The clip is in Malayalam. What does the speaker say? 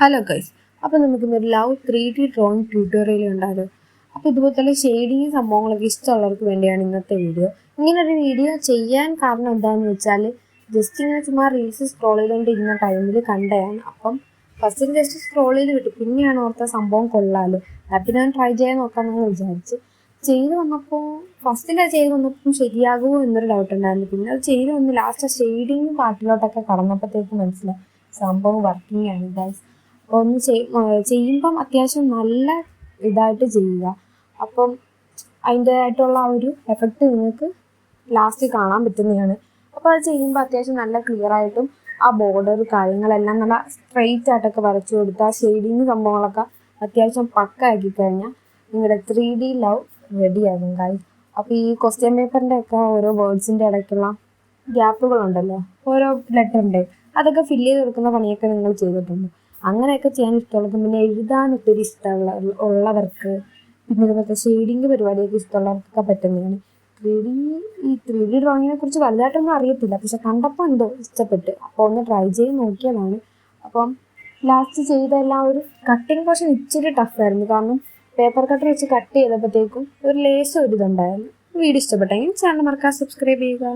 ഹലോ ഗൈസ്, അപ്പോൾ നമുക്കിന്നൊരു ലവ് 3D ഡ്രോയിങ് ട്യൂട്ടോറിയൽ ഉണ്ടാകും. അപ്പോൾ ഇതുപോലത്തെ ഷെയ്ഡിങ് സംഭവങ്ങളൊക്കെ ഇഷ്ടമുള്ളവർക്ക് വേണ്ടിയാണ് ഇന്നത്തെ വീഡിയോ. ഇങ്ങനൊരു വീഡിയോ ചെയ്യാൻ കാരണം എന്താണെന്ന് വെച്ചാൽ ജസ്റ്റ് ഇങ്ങനെ ചുമ്മാ റീൽസ് സ്ക്രോൾ ചെയ്തുകൊണ്ടിരുന്ന ടൈമിൽ കണ്ടതാണ്. അപ്പം ഫസ്റ്റ് ജസ്റ്റ് സ്ക്രോൾ ചെയ്ത് വിട്ടു, പിന്നെയാണ് ഓർത്ത സംഭവം കൊള്ളാമല്ലോ, അപ്പോൾ ഞാൻ ട്രൈ ചെയ്യാൻ നോക്കാമെന്ന് വിചാരിച്ച് ചെയ്ത് വന്നപ്പോൾ ചെയ്ത് വന്നപ്പം ശരിയാകുമോ എന്നൊരു ഡൗട്ട് ഉണ്ടായിരുന്നു. പിന്നെ അത് ചെയ്ത് വന്ന് ലാസ്റ്റ് ഷെയ്ഡിങ് പാർട്ടിലോട്ടൊക്കെ കടന്നപ്പോഴത്തേക്ക് മനസ്സിലായി സംഭവം വർക്കിംഗ് ആണ് ഗൈസ്. ഒന്ന് ചെയ്യുമ്പം അത്യാവശ്യം നല്ല ഇതായിട്ട് ചെയ്യുക. അപ്പം അതിൻ്റെതായിട്ടുള്ള ആ ഒരു എഫക്റ്റ് നിങ്ങൾക്ക് ലാസ്റ്റ് കാണാൻ പറ്റുന്നതാണ്. അപ്പോൾ അത് ചെയ്യുമ്പോൾ അത്യാവശ്യം നല്ല ക്ലിയർ ആയിട്ടും ആ ബോർഡർ കാര്യങ്ങളെല്ലാം നല്ല സ്ട്രെയിറ്റ് ആയിട്ടൊക്കെ വരച്ചു കൊടുത്ത് ആ ഷെയ്ഡിങ് സംഭവങ്ങളൊക്കെ അത്യാവശ്യം പക്ക ആക്കി കഴിഞ്ഞാൽ നിങ്ങളുടെ 3D ലവ് റെഡിയാകും ഗൈസ്. അപ്പോൾ ഈ ക്വസ്റ്റ്യൻ പേപ്പറിൻ്റെ ഒക്കെ ഓരോ വേർഡ്സിൻ്റെ ഇടയ്ക്കുള്ള ഗ്യാപ്പുകളുണ്ടല്ലോ, ഓരോ ലെറ്ററിൻ്റെ, അതൊക്കെ ഫില്ല് ചെയ്ത് കൊടുക്കുന്ന പണിയൊക്കെ നിങ്ങൾ ചെയ്തിട്ടുണ്ട്. അങ്ങനെയൊക്കെ ചെയ്യാൻ ഇഷ്ടമുള്ളവർക്ക്, പിന്നെ എഴുതാൻ ഒത്തിരി ഉള്ളവർക്ക്, പിന്നെ ഇതുപോലത്തെ ഷെയ്ഡിങ് പരിപാടിയൊക്കെ ഇഷ്ടമുള്ളവർക്കൊക്കെ പറ്റുന്നതാണ്. ഈ 3D ഡ്രോയിങ്ങിനെ കുറിച്ച് വലുതായിട്ടൊന്നും അറിയത്തില്ല, പക്ഷെ കണ്ടപ്പോൾ എന്തോ ഇഷ്ടപ്പെട്ട്, അപ്പോൾ ഒന്ന് ട്രൈ ചെയ്ത് നോക്കിയതാണ്. അപ്പം ലാസ്റ്റ് ചെയ്തെല്ലാം ഒരു കട്ടിങ് പോർഷൻ ഇച്ചിരി ടഫായിരുന്നു, കാരണം പേപ്പർ കട്ടർ വെച്ച് കട്ട് ചെയ്തപ്പോഴത്തേക്കും ഒരു ലേശം ഒരു ഇതുണ്ടായിരുന്നു. വീഡിയോ ഇഷ്ടപ്പെട്ടെങ്കിൽ ചാനൽ മറക്കാതെ സബ്സ്ക്രൈബ് ചെയ്യുക.